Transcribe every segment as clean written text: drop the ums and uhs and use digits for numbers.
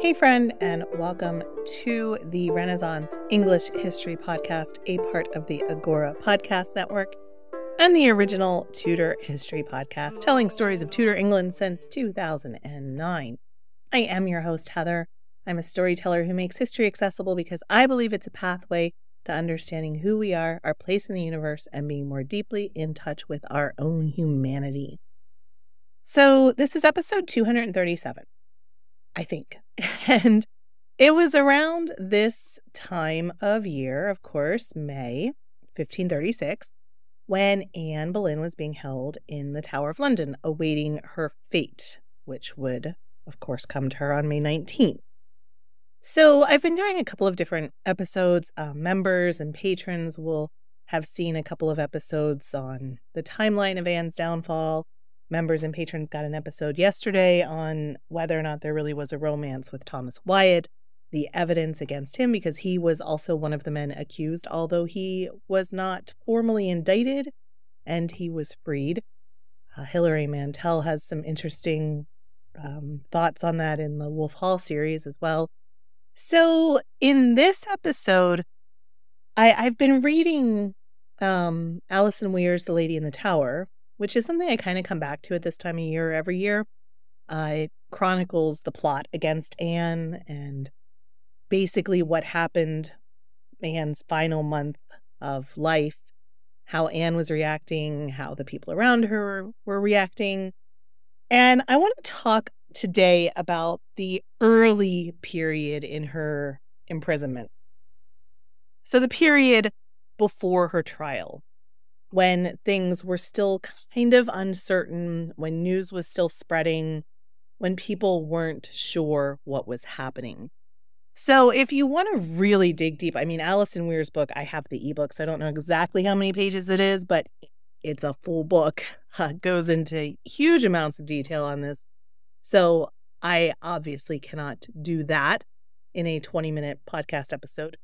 Hey friend, and welcome to the Renaissance English History Podcast, a part of the Agora Podcast Network and the original Tudor History Podcast, telling stories of Tudor England since 2009. I am your host, Heather. I'm a storyteller who makes history accessible because I believe it's a pathway to understanding who we are, our place in the universe, and being more deeply in touch with our own humanity. So this is episode 237. I think. And it was around this time of year, of course, May 1536, when Anne Boleyn was being held in the Tower of London, awaiting her fate, which would, of course, come to her on May 19th. So I've been doing a couple of different episodes. Members and patrons will have seen a couple of episodes on the timeline of Anne's downfall. Members and patrons got an episode yesterday on whether or not there really was a romance with Thomas Wyatt, the evidence against him, because he was also one of the men accused, although he was not formally indicted and he was freed. Hilary Mantel has some interesting thoughts on that in the Wolf Hall series as well. So in this episode, I've been reading Alison Weir's The Lady in the Tower, which is something I kind of come back to at this time of year every year. It chronicles the plot against Anne and basically what happened Anne's final month of life, how Anne was reacting, how the people around her were reacting. And I want to talk today about the early period in her imprisonment. So the period before her trial, when things were still kind of uncertain, when news was still spreading, when people weren't sure what was happening. So if you want to really dig deep, I mean, Alison Weir's book, I have the ebook, so I don't know exactly how many pages it is, but it's a full book. It goes into huge amounts of detail on this. So I obviously cannot do that in a 20-minute podcast episode.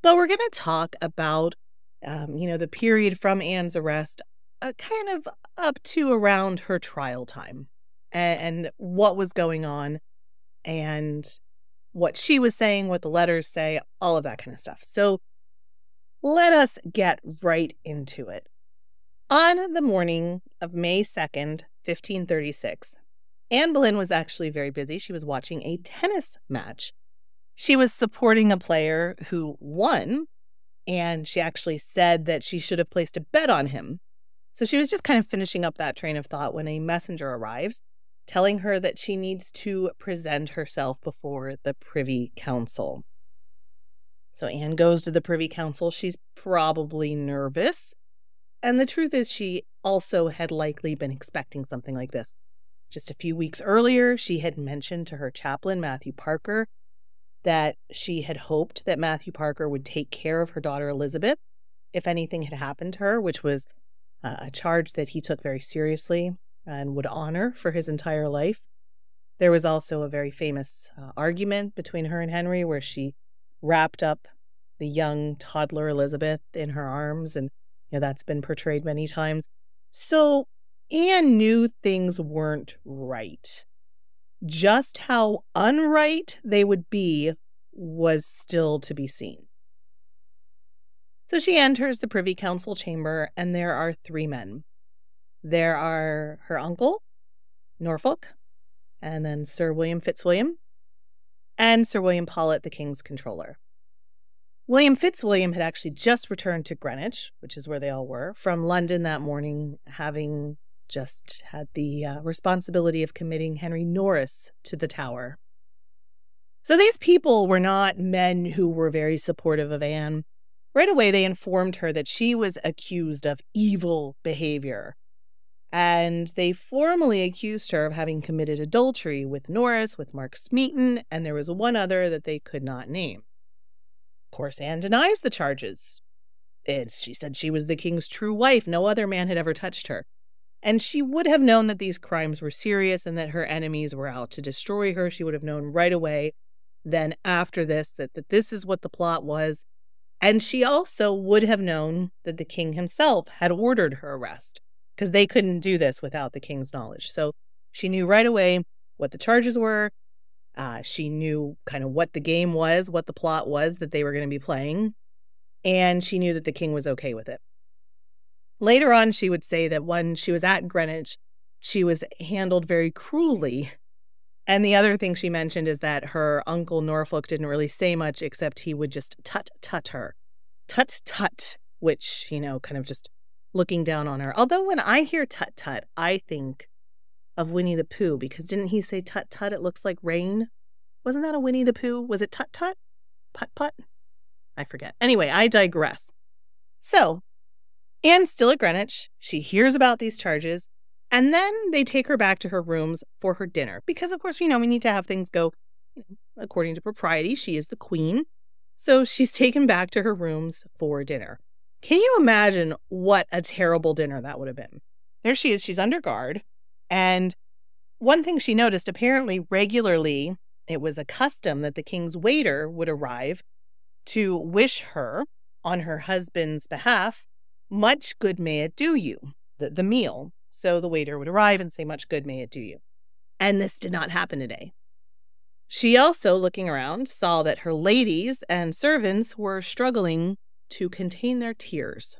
But we're going to talk about the period from Anne's arrest, kind of up to around her trial time and what was going on and what she was saying, what the letters say, all of that kind of stuff. So let us get right into it. On the morning of May 2nd, 1536, Anne Boleyn was actually very busy. She was watching a tennis match. She was supporting a player who won, and she actually said that she should have placed a bet on him. So she was just kind of finishing up that train of thought when a messenger arrives, telling her that she needs to present herself before the Privy Council. So Anne goes to the Privy Council. She's probably nervous. And the truth is she also had likely been expecting something like this. Just a few weeks earlier, she had mentioned to her chaplain, Matthew Parker, that she had hoped that Matthew Parker would take care of her daughter Elizabeth if anything had happened to her, which was a charge that he took very seriously and would honor for his entire life. There was also a very famous argument between her and Henry where she wrapped up the young toddler Elizabeth in her arms, and that's been portrayed many times. So Anne knew things weren't right. Just how unright they would be was still to be seen. So she enters the Privy Council chamber, and there are three men. There are her uncle, Norfolk, and then Sir William Fitzwilliam, and Sir William Paulet, the King's Controller. William Fitzwilliam had actually just returned to Greenwich, which is where they all were, from London that morning, having just had the responsibility of committing Henry Norris to the Tower. So these people were not men who were very supportive of Anne. Right away, they informed her that she was accused of evil behavior. And they formally accused her of having committed adultery with Norris, with Mark Smeaton, and there was one other that they could not name. Of course, Anne denies the charges. She said she was the king's true wife. No other man had ever touched her. And she would have known that these crimes were serious and that her enemies were out to destroy her. She would have known right away then after this that this is what the plot was. And she also would have known that the king himself had ordered her arrest, because they couldn't do this without the king's knowledge. So she knew right away what the charges were, She knew kind of what the game was, what the plot was that they were going to be playing, and she knew that the king was okay with it. Later on, she would say that when she was at Greenwich, she was handled very cruelly. And the other thing she mentioned is that her uncle Norfolk didn't really say much, except he would just tut-tut her. Tut-tut, which, kind of just looking down on her. Although when I hear tut-tut, I think of Winnie the Pooh, because didn't he say tut-tut, it looks like rain? Wasn't that a Winnie the Pooh? Was it tut-tut? Put-put? I forget. Anyway, I digress. So, Anne's still at Greenwich. She hears about these charges, and then they take her back to her rooms for her dinner. Because, of course, we need to have things go according to propriety. She is the queen. So she's taken back to her rooms for dinner. Can you imagine what a terrible dinner that would have been? There she is. She's under guard. And one thing she noticed, apparently regularly, it was a custom that the king's waiter would arrive to wish her, on her husband's behalf, much good may it do you, the meal. So the waiter would arrive and say, much good may it do you. And this did not happen today. She also, looking around, saw that her ladies and servants were struggling to contain their tears.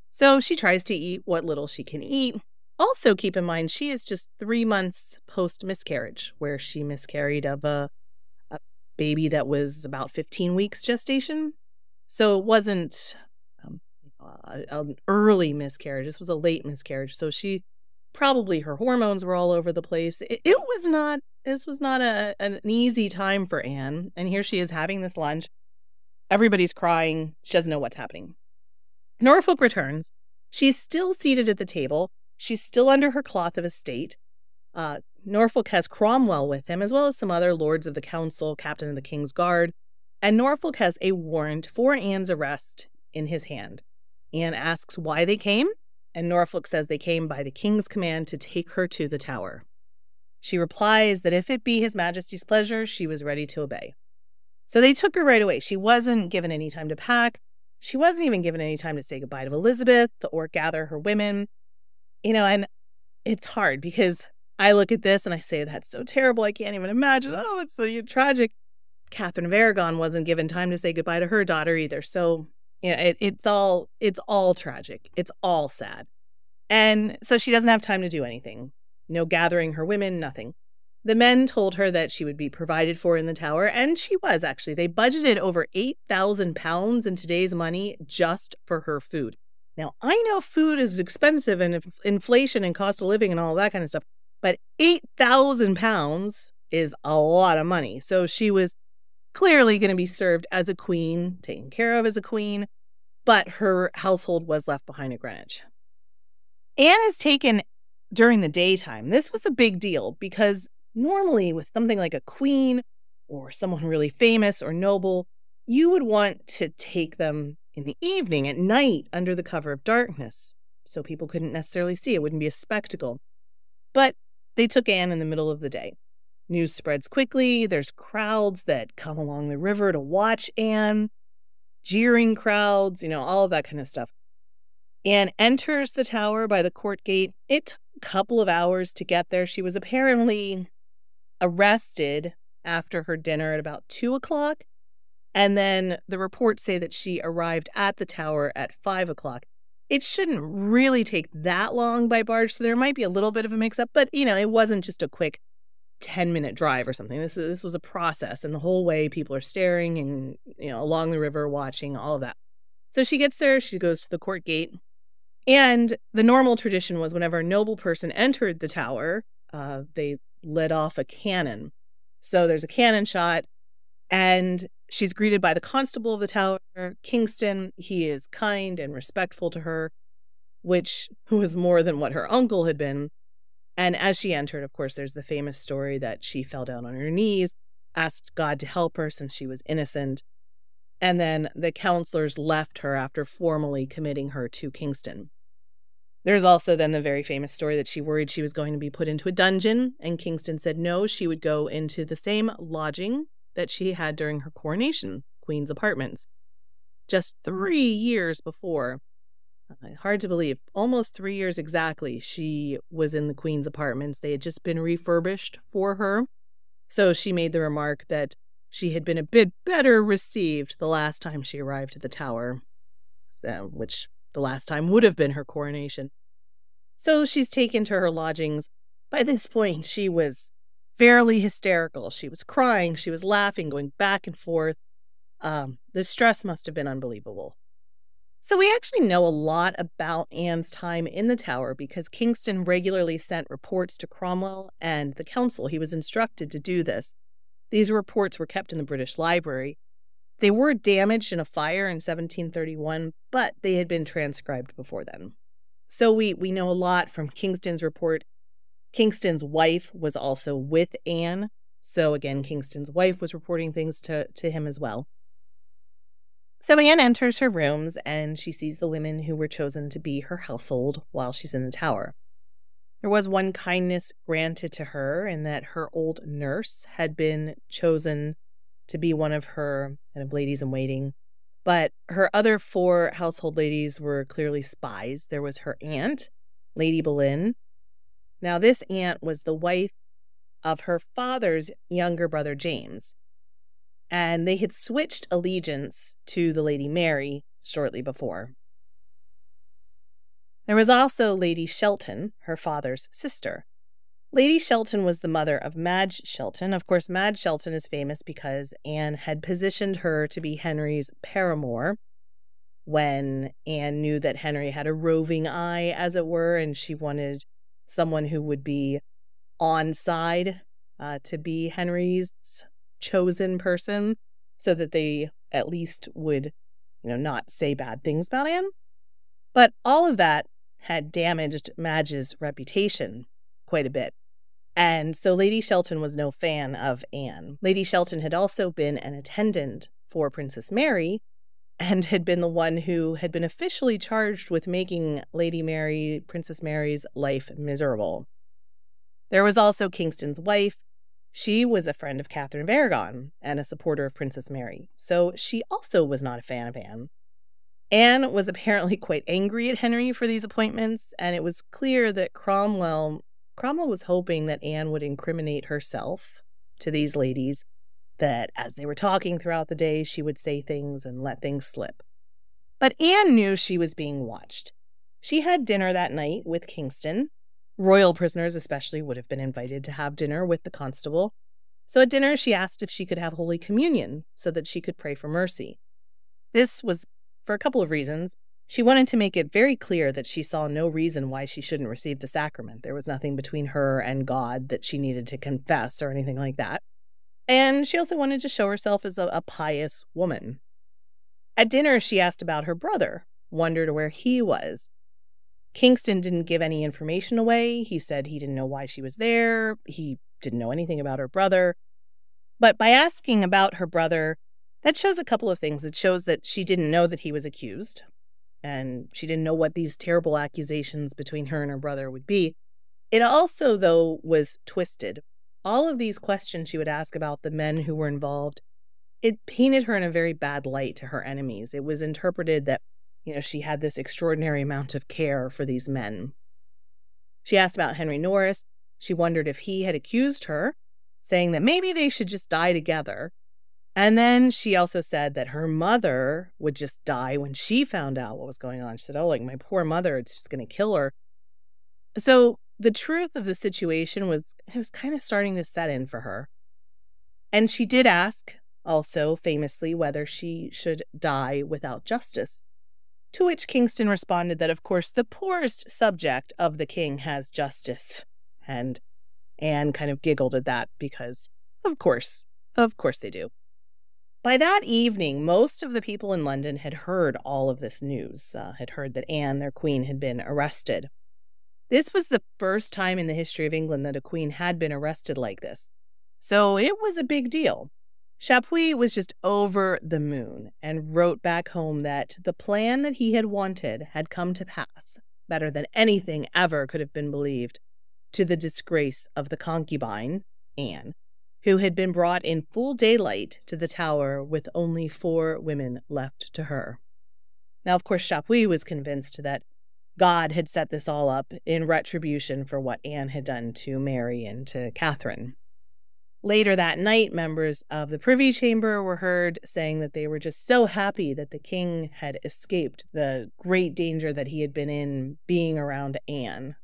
So she tries to eat what little she can eat. Also, keep in mind, she is just 3 months post-miscarriage, where she miscarried of a baby that was about 15 weeks gestation. So it wasn't an early miscarriage. This was a late miscarriage. So her hormones were all over the place. This was not an easy time for Anne. And here she is having this lunch. Everybody's crying. She doesn't know what's happening. Norfolk returns. She's still seated at the table. She's still under her cloth of estate. Norfolk has Cromwell with him, as well as some other lords of the council, captain of the King's Guard. And Norfolk has a warrant for Anne's arrest in his hand. Anne asks why they came, and Norfolk says they came by the king's command to take her to the Tower. She replies that if it be his majesty's pleasure, she was ready to obey. So they took her right away. She wasn't given any time to pack. She wasn't even given any time to say goodbye to Elizabeth or gather her women. And it's hard because I look at this and I say, that's so terrible. I can't even imagine. Oh, it's so tragic. Catherine of Aragon wasn't given time to say goodbye to her daughter either. So it's all tragic. It's all sad. And so she doesn't have time to do anything. No gathering her women, nothing. The men told her that she would be provided for in the Tower, and she was actually. They budgeted over £8,000 in today's money just for her food. Now, I know food is expensive and inflation and cost of living and all that kind of stuff, but £8,000 is a lot of money. So she was clearly going to be served as a queen, taken care of as a queen, but her household was left behind at Greenwich. Anne is taken during the daytime. This was a big deal because normally with something like a queen or someone really famous or noble, you would want to take them in the evening, at night, under the cover of darkness, so people couldn't necessarily see. It wouldn't be a spectacle. But they took Anne in the middle of the day. News spreads quickly. There's crowds that come along the river to watch Anne, jeering crowds, all of that kind of stuff. Anne enters the Tower by the court gate. It took a couple of hours to get there. She was apparently arrested after her dinner at about 2:00. And then the reports say that she arrived at the Tower at 5:00. It shouldn't really take that long by barge, so there might be a little bit of a mix-up. But, it wasn't just a quick 10-minute drive or something. This was a process. And the whole way people are staring and, along the river watching, all of that. So she gets there. She goes to the court gate. And the normal tradition was whenever a noble person entered the Tower, they let off a cannon. So there's a cannon shot. And she's greeted by the constable of the Tower, Kingston. He is kind and respectful to her, who was more than what her uncle had been. And as she entered, of course, there's the famous story that she fell down on her knees, asked God to help her since she was innocent. And then the counselors left her after formally committing her to Kingston. There's also then the very famous story that she worried she was going to be put into a dungeon, and Kingston said no, she would go into the same lodging that she had during her coronation, Queen's Apartments, just 3 years before. Hard to believe, almost 3 years exactly, she was in the Queen's Apartments. They had just been refurbished for her. So she made the remark that she had been a bit better received the last time she arrived at the Tower, which the last time would have been her coronation. So she's taken to her lodgings. By this point, she was fairly hysterical. She was crying, she was laughing, going back and forth. The stress must have been unbelievable. So we actually know a lot about Anne's time in the Tower because Kingston regularly sent reports to Cromwell and the council. He was instructed to do this. These reports were kept in the British Library. They were damaged in a fire in 1731, but they had been transcribed before then. So we know a lot from Kingston's report. Kingston's wife was also with Anne. So again, Kingston's wife was reporting things to him as well. So Anne enters her rooms and she sees the women who were chosen to be her household while she's in the Tower. There was one kindness granted to her in that her old nurse had been chosen to be one of her kind of ladies in waiting. But her other 4 household ladies were clearly spies. There was her aunt, Lady Boleyn. Now, this aunt was the wife of her father's younger brother, James. And they had switched allegiance to the Lady Mary shortly before. There was also Lady Shelton, her father's sister. Lady Shelton was the mother of Madge Shelton. Of course, Madge Shelton is famous because Anne had positioned her to be Henry's paramour when Anne knew that Henry had a roving eye, as it were, and she wanted someone who would be on side to be Henry's chosen person so that they at least would, not say bad things about Anne. But all of that had damaged Madge's reputation quite a bit. And so Lady Shelton was no fan of Anne. Lady Shelton had also been an attendant for Princess Mary and had been the one who had been officially charged with making Lady Mary, Princess Mary's life miserable. There was also Kingston's wife. She was a friend of Catherine of Aragon and a supporter of Princess Mary. So she also was not a fan of Anne. Anne was apparently quite angry at Henry for these appointments, and it was clear that Cromwell was hoping that Anne would incriminate herself to these ladies, that as they were talking throughout the day, she would say things and let things slip. But Anne knew she was being watched. She had dinner that night with Kingston. Royal prisoners especially would have been invited to have dinner with the constable. So at dinner, she asked if she could have Holy Communion so that she could pray for mercy. This was for a couple of reasons. She wanted to make it very clear that she saw no reason why she shouldn't receive the sacrament. There was nothing between her and God that she needed to confess or anything like that. And she also wanted to show herself as a pious woman. At dinner, she asked about her brother, wondered where he was. Kingston didn't give any information away. He said he didn't know why she was there. He didn't know anything about her brother. But by asking about her brother, that shows a couple of things. It shows that she didn't know that he was accused, and she didn't know what these terrible accusations between her and her brother would be. It also, though, was twisted. All of these questions she would ask about the men who were involved, it painted her in a very bad light to her enemies. It was interpreted that she had this extraordinary amount of care for these men. She asked about Henry Norris. She wondered if he had accused her, saying that maybe they should just die together. And then she also said that her mother would just die when she found out what was going on. She said, my poor mother, it's just going to kill her. So the truth of the situation was kind of starting to set in for her. And she did ask, also famously, whether she should die without justice. To which Kingston responded that, of course, the poorest subject of the king has justice. And Anne kind of giggled at that because, of course they do. By that evening, most of the people in London had heard all of this news, had heard that Anne, their queen, had been arrested. This was the first time in the history of England that a queen had been arrested like this. So it was a big deal. Chapuis was just over the moon and wrote back home that the plan that he had wanted had come to pass better than anything ever could have been believed, to the disgrace of the concubine, Anne, who had been brought in full daylight to the Tower with only 4 women left to her. Now, of course, Chapuis was convinced that God had set this all up in retribution for what Anne had done to Mary and to Catherine. Later that night, members of the Privy Chamber were heard saying that they were just so happy that the king had escaped the great danger that he had been in being around Anne.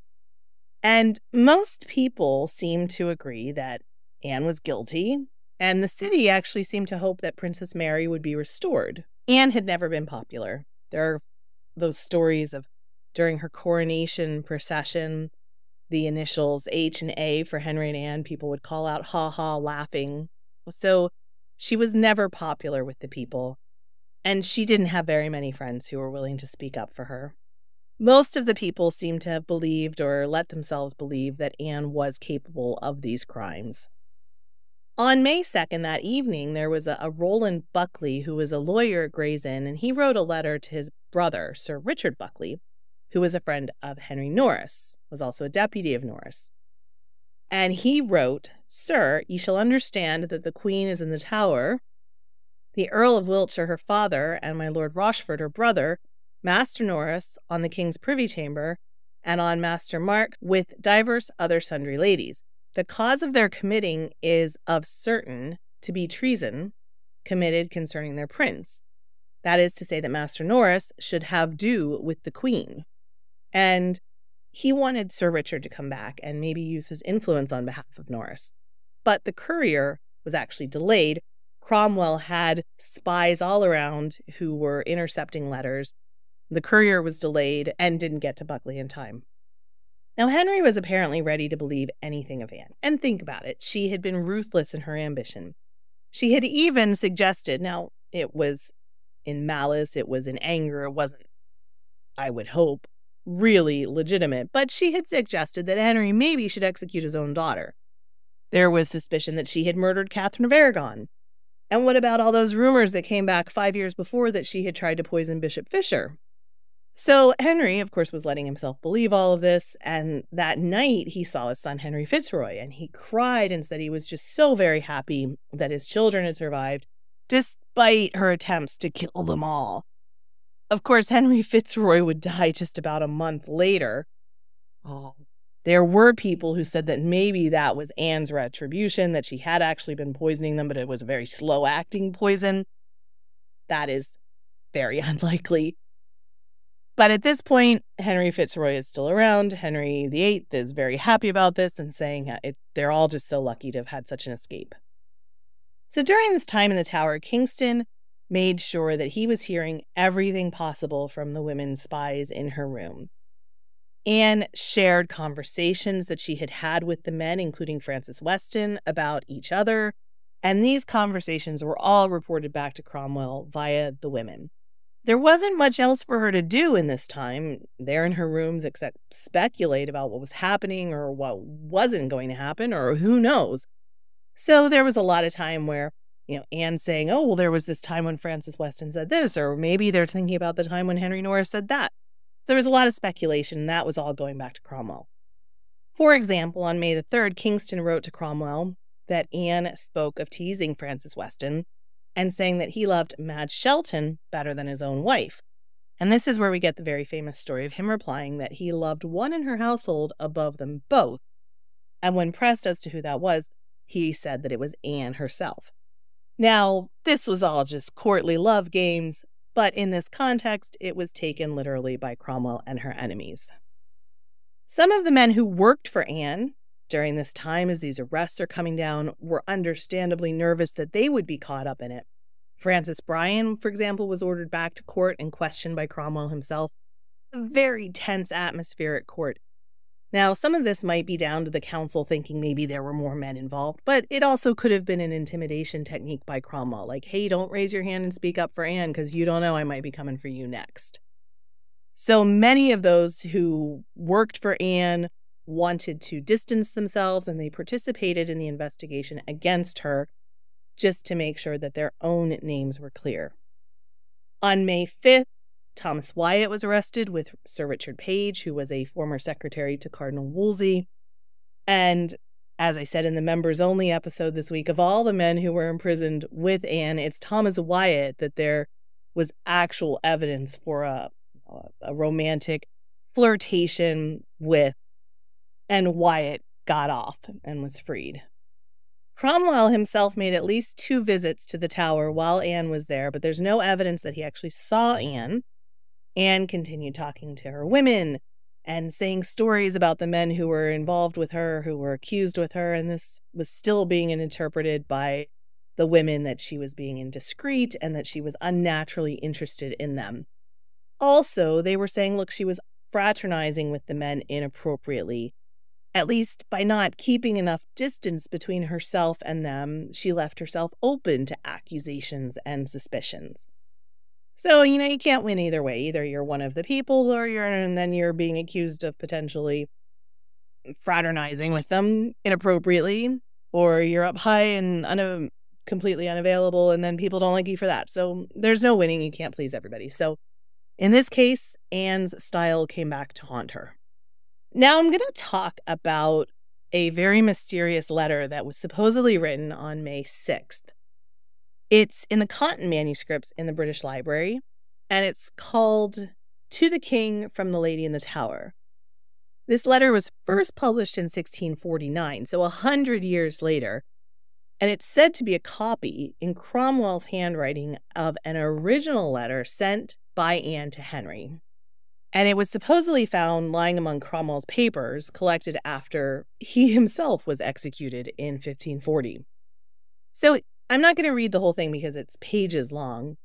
And most people seemed to agree that Anne was guilty, and the city actually seemed to hope that Princess Mary would be restored. Anne had never been popular. There are those stories of during her coronation procession, the initials H and A for Henry and Anne, people would call out ha ha laughing. So she was never popular with the people, and she didn't have very many friends who were willing to speak up for her. Most of the people seem to have believed or let themselves believe that Anne was capable of these crimes. On May 2nd, that evening, there was a Roland Buckley who was a lawyer at Gray's Inn, and he wrote a letter to his brother, Sir Richard Buckley, who was a friend of Henry Norris, was also a deputy of Norris. And he wrote, "Sir, ye shall understand that the Queen is in the Tower, the Earl of Wiltshire her father, and my Lord Rochford her brother, Master Norris on the King's Privy Chamber, and on Master Mark with divers other sundry ladies. The cause of their committing is of certain to be treason committed concerning their prince. That is to say that Master Norris should have due with the Queen." And he wanted Sir Richard to come back and maybe use his influence on behalf of Norris. But the courier was actually delayed. Cromwell had spies all around who were intercepting letters. The courier was delayed and didn't get to Buckley in time. Now, Henry was apparently ready to believe anything of Anne. And think about it. She had been ruthless in her ambition. She had even suggested, now it was in malice, it was in anger, it wasn't, I would hope, really legitimate, but she had suggested that Henry maybe should execute his own daughter. There was suspicion that she had murdered Catherine of Aragon. And what about all those rumors that came back 5 years before that she had tried to poison Bishop Fisher? So Henry, of course, was letting himself believe all of this, and that night he saw his son Henry Fitzroy, and he cried and said he was just so very happy that his children had survived, despite her attempts to kill them all. Of course, Henry Fitzroy would die just about a month later. There were people who said that maybe that was Anne's retribution, that she had actually been poisoning them, but it was a very slow-acting poison. That is very unlikely. But at this point, Henry Fitzroy is still around. Henry VIII is very happy about this and saying they're all just so lucky to have had such an escape. So during this time in the Tower, Kingston made sure that he was hearing everything possible from the women spies in her room. Anne shared conversations that she had had with the men, including Francis Weston, about each other, and these conversations were all reported back to Cromwell via the women. There wasn't much else for her to do in this time there in her rooms except speculate about what was happening or what wasn't going to happen or who knows. So there was a lot of time where, Anne saying, oh, well, there was this time when Francis Weston said this, or maybe they're thinking about the time when Henry Norris said that. So there was a lot of speculation, and that was all going back to Cromwell. For example, on May the 3rd, Kingston wrote to Cromwell that Anne spoke of teasing Francis Weston and saying that he loved Madge Shelton better than his own wife. And this is where we get the very famous story of him replying that he loved one in her household above them both. And when pressed as to who that was, he said that it was Anne herself. Now, this was all just courtly love games, but in this context, it was taken literally by Cromwell and her enemies. Some of the men who worked for Anne during this time as these arrests are coming down were understandably nervous that they would be caught up in it. Francis Bryan, for example, was ordered back to court and questioned by Cromwell himself. A very tense atmosphere at court. Now, some of this might be down to the council thinking maybe there were more men involved, but it also could have been an intimidation technique by Cromwell, like, hey, don't raise your hand and speak up for Anne because you don't know I might be coming for you next. So many of those who worked for Anne wanted to distance themselves, and they participated in the investigation against her just to make sure that their own names were clear. On May 5th, Thomas Wyatt was arrested with Sir Richard Page, who was a former secretary to Cardinal Wolsey. And as I said in the members-only episode this week, of all the men who were imprisoned with Anne, it's Thomas Wyatt that there was actual evidence for a romantic flirtation with, and Wyatt got off and was freed. Cromwell himself made at least 2 visits to the Tower while Anne was there, but there's no evidence that he actually saw Anne. Anne continued talking to her women and saying stories about the men who were involved with her, who were accused with her, and this was still being interpreted by the women that she was being indiscreet and that she was unnaturally interested in them. Also, they were saying, look, she was fraternizing with the men inappropriately. At least by not keeping enough distance between herself and them, she left herself open to accusations and suspicions. So, you can't win either way. Either you're one of the people and then you're being accused of potentially fraternizing with them inappropriately, or you're up high and completely unavailable and then people don't like you for that. So there's no winning. You can't please everybody. So in this case, Anne's style came back to haunt her. Now I'm going to talk about a very mysterious letter that was supposedly written on May 6th. It's in the Cotton manuscripts in the British Library, and it's called To the King from the Lady in the Tower. This letter was first published in 1649, so 100 years later, and it's said to be a copy in Cromwell's handwriting of an original letter sent by Anne to Henry. And it was supposedly found lying among Cromwell's papers collected after he himself was executed in 1540. So I'm not going to read the whole thing because it's pages long,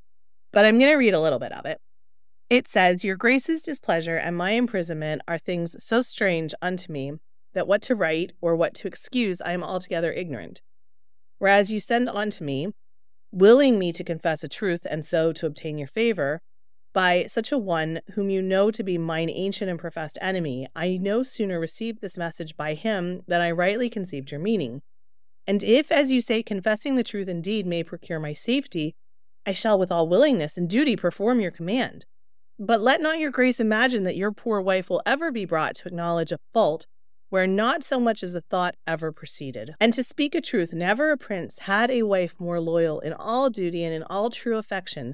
but I'm going to read a little bit of it. It says, "Your Grace's displeasure and my imprisonment are things so strange unto me that what to write or what to excuse I am altogether ignorant. Whereas you send on to me, willing me to confess a truth and so to obtain your favor, by such a one whom you know to be mine ancient and professed enemy, I no sooner received this message by him than I rightly conceived your meaning. And if, as you say, confessing the truth indeed may procure my safety, I shall with all willingness and duty perform your command. But let not your grace imagine that your poor wife will ever be brought to acknowledge a fault where not so much as a thought ever proceeded. And to speak a truth, never a prince had a wife more loyal in all duty and in all true affection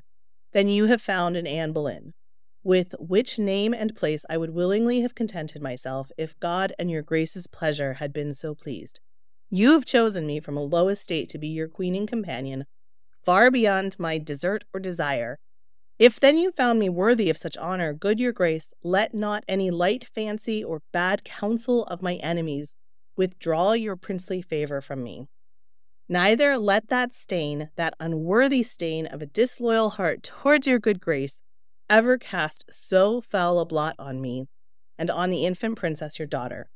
than you have found in Anne Boleyn, with which name and place I would willingly have contented myself if God and your grace's pleasure had been so pleased. You have chosen me from a low estate to be your queen and companion, far beyond my desert or desire. If then you found me worthy of such honor, good your grace, let not any light fancy or bad counsel of my enemies withdraw your princely favor from me. Neither let that stain, that unworthy stain of a disloyal heart towards your good grace, ever cast so foul a blot on me, and on the infant princess your daughter.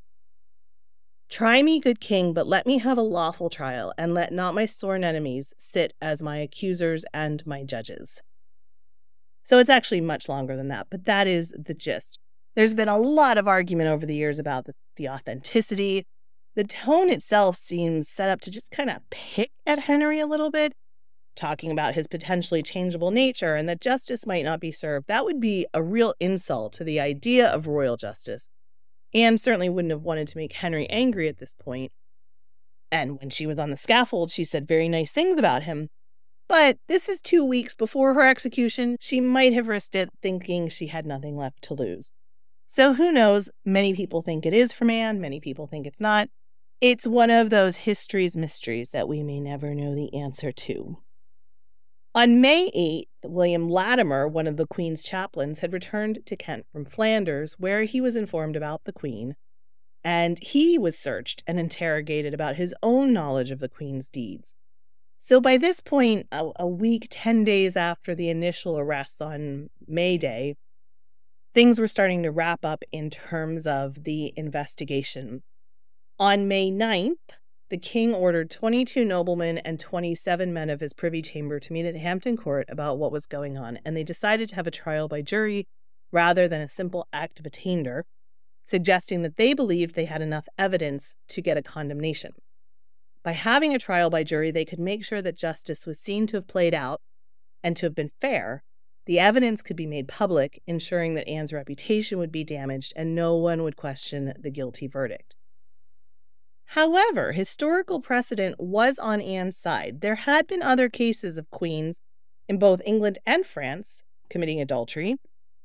Try me, good king, but let me have a lawful trial, and let not my sworn enemies sit as my accusers and my judges." So it's actually much longer than that, but that is the gist. There's been a lot of argument over the years about the authenticity. The tone itself seems set up to just kind of pick at Henry a little bit, talking about his potentially changeable nature and that justice might not be served. That would be a real insult to the idea of royal justice. Anne certainly wouldn't have wanted to make Henry angry at this point. And when she was on the scaffold, she said very nice things about him. But this is 2 weeks before her execution. She might have risked it thinking she had nothing left to lose. So who knows? Many people think it is from Anne. Many people think it's not. It's one of those history's mysteries that we may never know the answer to. On May 8th, William Latimer, one of the Queen's chaplains, had returned to Kent from Flanders, where he was informed about the Queen, and he was searched and interrogated about his own knowledge of the Queen's deeds. So by this point, a week, 10 days after the initial arrests on May Day, things were starting to wrap up in terms of the investigation. On May 9th, the king ordered 22 noblemen and 27 men of his privy chamber to meet at Hampton Court about what was going on, and they decided to have a trial by jury rather than a simple act of attainder, suggesting that they believed they had enough evidence to get a condemnation. By having a trial by jury, they could make sure that justice was seen to have played out and to have been fair. The evidence could be made public, ensuring that Anne's reputation would be damaged and no one would question the guilty verdict. However, historical precedent was on Anne's side. There had been other cases of queens in both England and France committing adultery,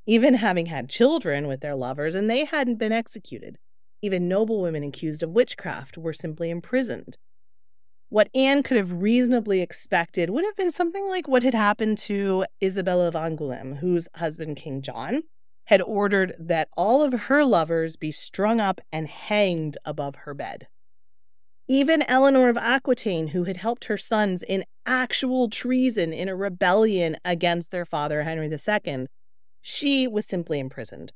even having had children with their lovers, and they hadn't been executed. Even noblewomen accused of witchcraft were simply imprisoned. What Anne could have reasonably expected would have been something like what had happened to Isabella of Angoulême, whose husband, King John, had ordered that all of her lovers be strung up and hanged above her bed. Even Eleanor of Aquitaine, who had helped her sons in actual treason in a rebellion against their father, Henry II, she was simply imprisoned.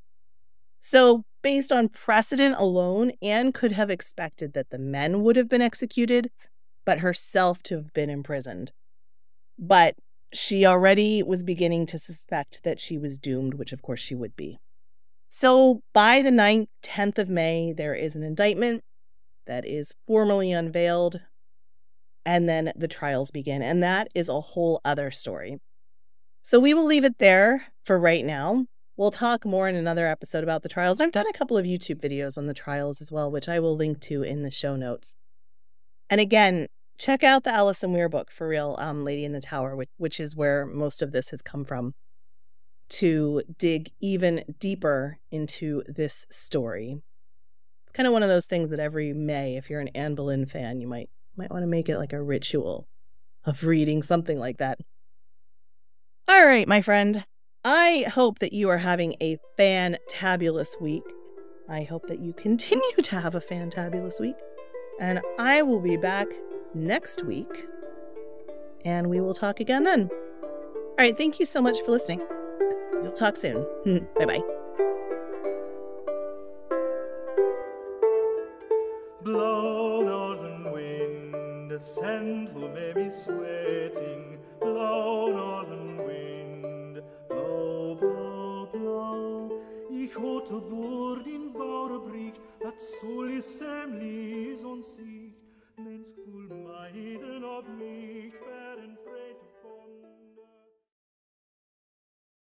So, based on precedent alone, Anne could have expected that the men would have been executed, but herself to have been imprisoned. But she already was beginning to suspect that she was doomed, which of course she would be. So by the 10th of May, there is an indictment that is formally unveiled, and then the trials begin. And that is a whole other story. So we will leave it there for right now. We'll talk more in another episode about the trials. I've done a couple of YouTube videos on the trials as well, which I will link to in the show notes. And again, check out the Alison Weir book, for real, Lady in the Tower, which is where most of this has come from, to dig even deeper into this story. It's kind of one of those things that every May, if you're an Anne Boleyn fan, you might want to make it like a ritual of reading something like that. All right, my friend. I hope that you are having a fantabulous week. I hope that you continue to have a fantabulous week. And I will be back next week, and we will talk again then. All right, thank you so much for listening. We'll talk soon. Bye-bye. Blow, northern wind, send who may be sweating. Blow, northern wind, blow, blow, blow. Ich hote bord in Bauerbricht, dat soll is semlis on sea.